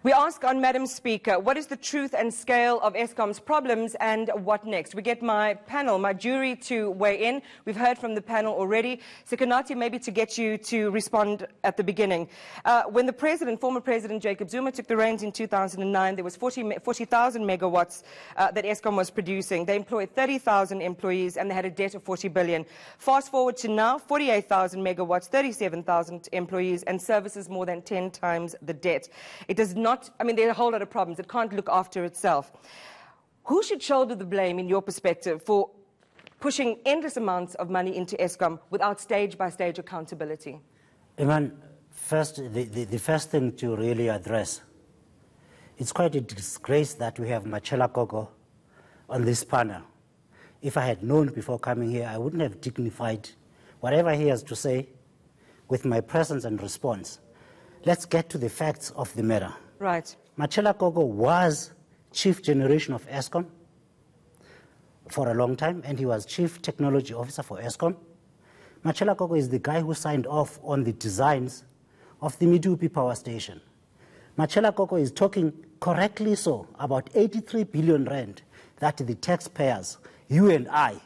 We ask on Madam Speaker, what is the truth and scale of Eskom's problems and what next? We get my panel, my jury to weigh in. We've heard from the panel already. Sekonati, maybe to get you to respond at the beginning. When the former President Jacob Zuma took the reins in 2009, there was 40,000 megawatts that Eskom was producing. They employed 30,000 employees and they had a debt of 40 billion. Fast forward to now, 48,000 megawatts, 37,000 employees and services more than 10 times the debt. It does not, there are a whole lot of problems. It can't look after itself. Who should shoulder the blame, in your perspective, for pushing endless amounts of money into Eskom without stage-by-stage accountability? Iman, the first thing to really address, it's quite a disgrace that we have Machela Koko on this panel. If I had known before coming here, I wouldn't have dignified whatever he has to say with my presence and response. Let's get to the facts of the matter. Right. Machela Koko was chief generation of Eskom for a long time, and he was chief technology officer for Eskom. Machela Koko is the guy who signed off on the designs of the Medupi power station. Machela Koko is talking correctly so about 83 billion rand that the taxpayers, you and I,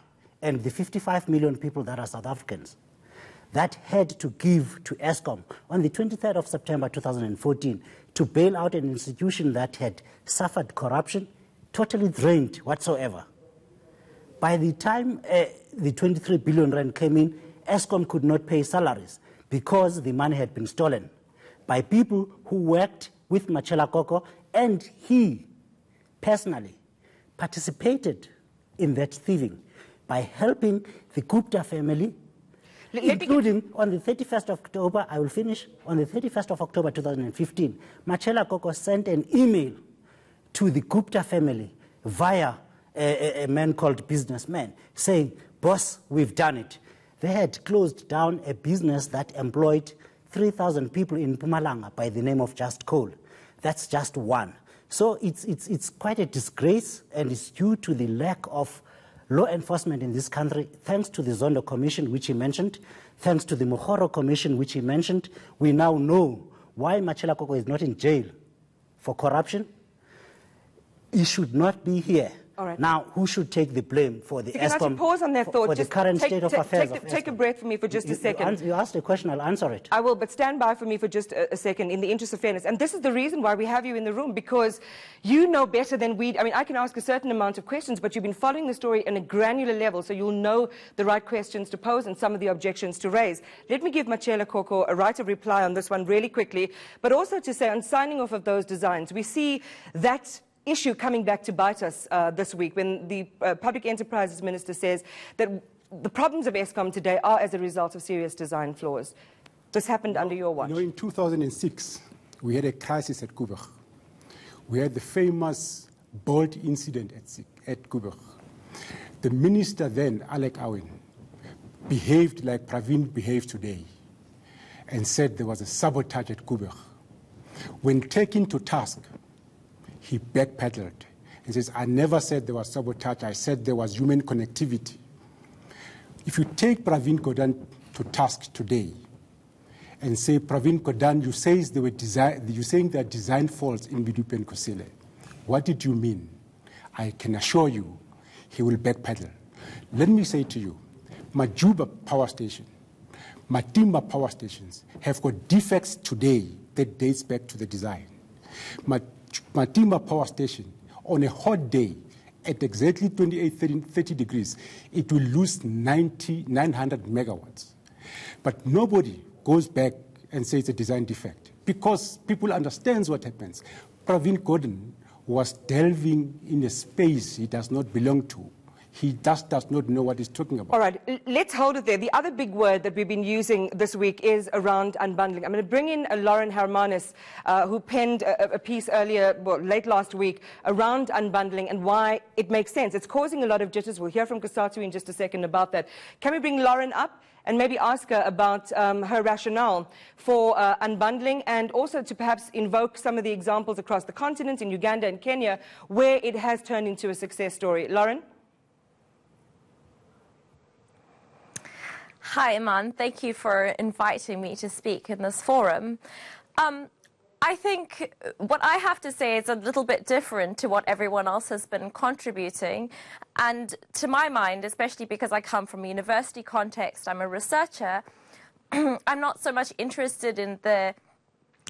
and the 55 million people that are South Africans, that had to give to Eskom on the 23rd of September 2014 to bail out an institution that had suffered corruption, totally drained whatsoever. By the time the 23 billion rand came in, Eskom could not pay salaries because the money had been stolen by people who worked with Machela Koko, and he personally participated in that thieving by helping the Gupta family, including on the 31st of October, I will finish, on the 31st of October 2015, Machela Koko sent an email to the Gupta family via a man called Businessman saying, boss, we've done it. They had closed down a business that employed 3,000 people in Mpumalanga by the name of Just Coal. That's just one. So it's quite a disgrace, and it's due to the lack of law enforcement in this country, thanks to the Zondo Commission, which he mentioned, thanks to the Mohoro Commission, which he mentioned. We now know why Machela Koko is not in jail for corruption. He should not be here. All right. Now, who should take the blame for the Eskom, pause on that thought. for the current state of affairs of Eskom? Take a breath for me for just a second. You asked a question, I'll answer it. I will, but stand by for me for just a second in the interest of fairness. And this is the reason why we have you in the room, because you know better than we. I can ask a certain amount of questions, but you've been following the story on a granular level, so you'll know the right questions to pose and some of the objections to raise. Let me give Machela Koko a right of reply on this one really quickly, but also to say on signing off of those designs, we see that issue coming back to bite us this week when the Public Enterprises Minister says that the problems of Eskom today are as a result of serious design flaws. This happened under your watch. In 2006, we had a crisis at Kuburg. We had the famous Bolt incident at Kuburg. The minister then, Alec Owen, behaved like Pravin behaved today and said there was a sabotage at Kuburg. When taken to task, he backpedaled and says, I never said there was sabotage, I said there was human connectivity. If you take Pravin Gordhan to task today and say, Pravin Gordhan, you're saying there are design faults in Medupi and Kusile. What did you mean? I can assure you he will backpedal. Let me say to you, Majuba power station, Matimba power stations have got defects today that dates back to the design. Matimba power station, on a hot day, at exactly 30 degrees, it will lose 900 megawatts. But nobody goes back and says it's a design defect, because people understand what happens. Pravin Gordhan was delving in a space he does not belong to. He just does not know what he's talking about. All right, let's hold it there. The other big word that we've been using this week is around unbundling. I'm going to bring in Lauren Hermanis, who penned a piece earlier, late last week, around unbundling and why it makes sense. It's causing a lot of jitters. We'll hear from Kasatu in just a second about that. Can we bring Lauren up and maybe ask her about her rationale for unbundling, and also to perhaps invoke some of the examples across the continent, in Uganda and Kenya, where it has turned into a success story. Lauren? Hi, Iman. Thank you for inviting me to speak in this forum. I think what I have to say is a little bit different to what everyone else has been contributing. And to my mind, especially because I come from a university context, I'm a researcher, I'm not so much interested in the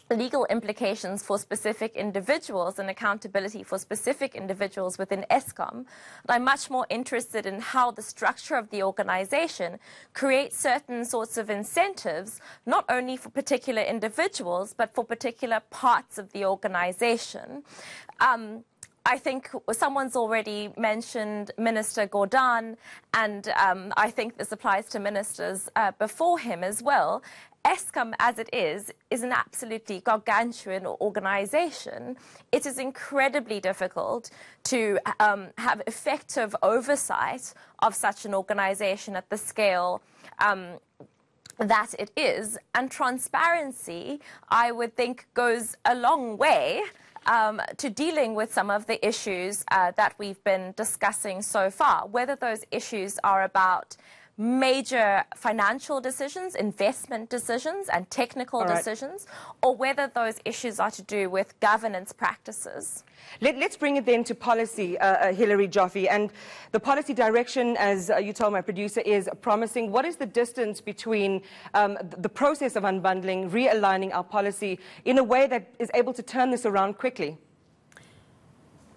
legal implications for specific individuals and accountability for specific individuals within Eskom. But I'm much more interested in how the structure of the organization creates certain sorts of incentives, not only for particular individuals, but for particular parts of the organization. I think someone's already mentioned Minister Gordhan, and I think this applies to ministers before him as well. Eskom, as it is an absolutely gargantuan organization. It is incredibly difficult to have effective oversight of such an organization at the scale that it is. And transparency, I would think, goes a long way to dealing with some of the issues that we've been discussing so far, whether those issues are about major financial decisions, investment decisions, and technical decisions, or whether those issues are to do with governance practices. Let's bring it then to policy, Hilary Joffe. And the policy direction, as you told my producer, is promising. What is the distance between the process of unbundling, realigning our policy in a way that is able to turn this around quickly?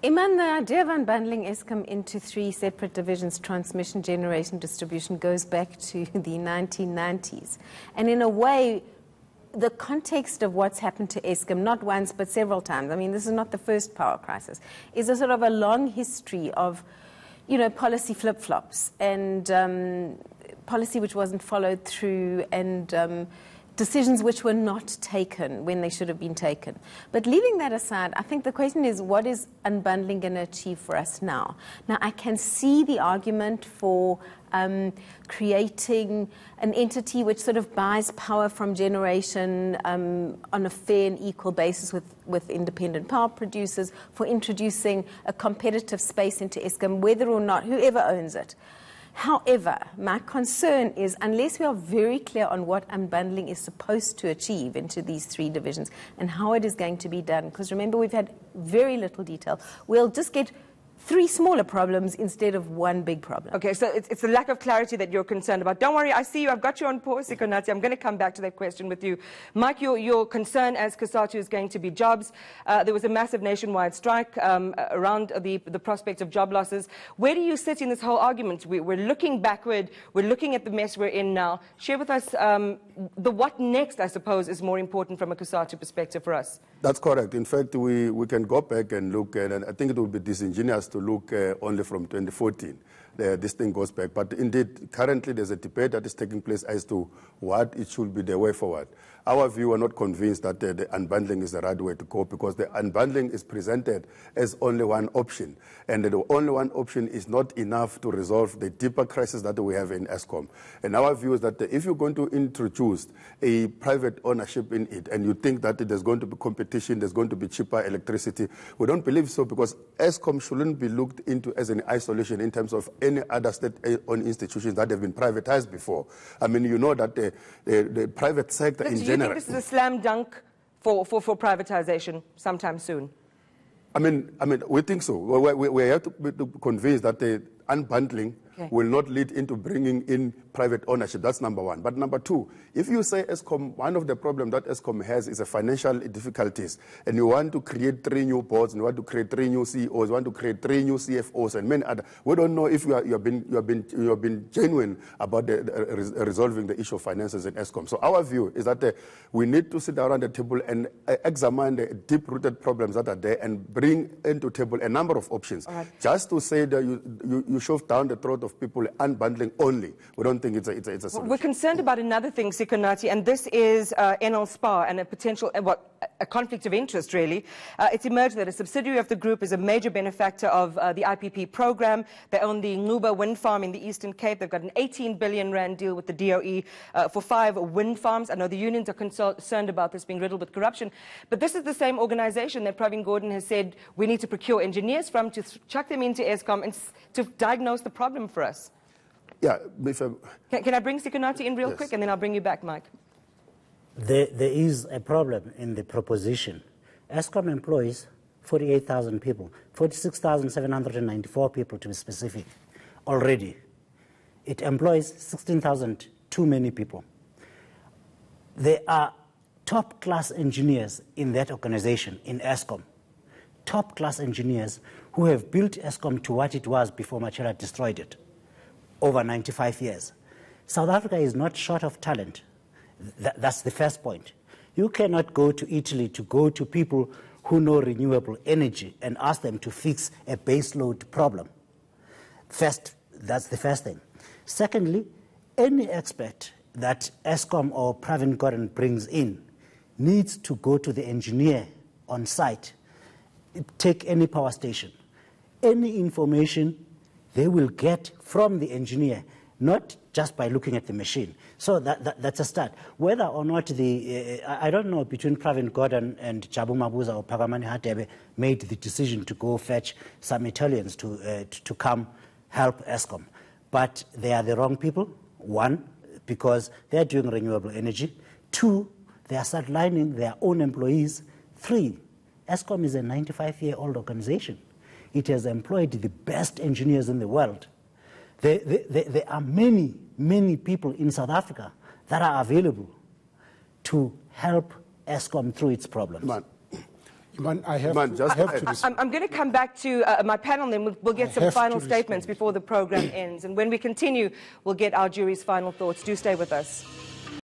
Iman, the idea of unbundling Eskom into 3 separate divisions, transmission, generation, distribution, goes back to the 1990s. And in a way, the context of what's happened to Eskom, not once but several times, I mean, this is not the first power crisis, is a sort of a long history of, policy flip-flops and policy which wasn't followed through and decisions which were not taken when they should have been taken. But leaving that aside, I think the question is, what is unbundling going to achieve for us now? Now, I can see the argument for creating an entity which sort of buys power from generation on a fair and equal basis with independent power producers, for introducing a competitive space into Eskom, whether or not, whoever owns it. However, my concern is, unless we are very clear on what unbundling is supposed to achieve into these 3 divisions and how it is going to be done, because remember, we've had very little detail, we'll just get 3 smaller problems instead of 1 big problem. Okay, so it's the lack of clarity that you're concerned about. Don't worry, I see you. I've got you on pause, Sikonathi. I'm going to come back to that question with you. Mike, your concern as COSATU is going to be jobs. There was a massive nationwide strike around the prospect of job losses. Where do you sit in this whole argument? We're looking backward. We're looking at the mess we're in now. Share with us the what next, I suppose, is more important from a COSATU perspective for us. That's correct. In fact, we can go back and look, and I think it would be disingenuous to look only from 2014. This thing goes back. But indeed, currently there's a debate that is taking place as to what it should be the way forward. Our view, are not convinced that the unbundling is the right way to go, because the unbundling is presented as only one option. And the only one option is not enough to resolve the deeper crisis that we have in Eskom. And our view is that if you're going to introduce a private ownership in it, and you think that there's going to be competition, there's going to be cheaper electricity, we don't believe so, because Eskom shouldn't be looked into as an isolation in terms of any other state-owned institutions that have been privatized before. I mean, you know that the private sector in general... Do you think this is a slam dunk for privatization sometime soon? I mean, we think so. We have to be convinced that the unbundling will not lead into bringing in private ownership. That's number 1. But number 2, if you say Eskom, one of the problems that Eskom has is financial difficulties, and you want to create 3 new boards, and you want to create 3 new CEOs, you want to create 3 new CFOs, and many other. We don't know if you have been genuine about resolving the issue of finances in Eskom. So our view is that we need to sit around the table and examine the deep-rooted problems that are there and bring into table a number of options. Just to say that you shove down the throat of people unbundling only, we don't think it's a solution. We're concerned about another thing, Sikonathi, and this is NL Spa and a potential, a conflict of interest, really. It's emerged that a subsidiary of the group is a major benefactor of the IPP program. They own the Nguba wind farm in the Eastern Cape. They've got an 18 billion rand deal with the DOE for 5 wind farms. I know the unions are concerned about this being riddled with corruption, but this is the same organization that Pravin Gordhan has said we need to procure engineers from, to chuck them into Eskom and to diagnose the problem for us. Yeah. Can I bring Sikonathi in real quick, and then I'll bring you back, Mike? There is a problem in the proposition. Eskom employs 48,000 people, 46,794 people to be specific, already. It employs 16,000 too many people. There are top-class engineers in that organization, in Eskom, top-class engineers who have built Eskom to what it was before Machela destroyed it, over 95 years. South Africa is not short of talent. That's the first point. You cannot go to Italy to go to people who know renewable energy and ask them to fix a baseload problem. First, that's the first thing. Secondly, any expert that Eskom or Pravin Gordhan brings in needs to go to the engineer on site. Take any power station. Any information they will get from the engineer, not just by looking at the machine. So that's a start. Whether or not I don't know, between Pravin Gordhan and Jabu Mabuza or Phakamani Hatebe made the decision to go fetch some Italians to come help Eskom. But they are the wrong people, one, because they are doing renewable energy. Two, they are sidelining their own employees. Three, Eskom is a 95-year-old organization. It has employed the best engineers in the world. There are many, many people in South Africa that are available to help Eskom through its problems. I'm going to come back to my panel, and then we'll get some final statements before the program ends. And when we continue, we'll get our jury's final thoughts. Do stay with us.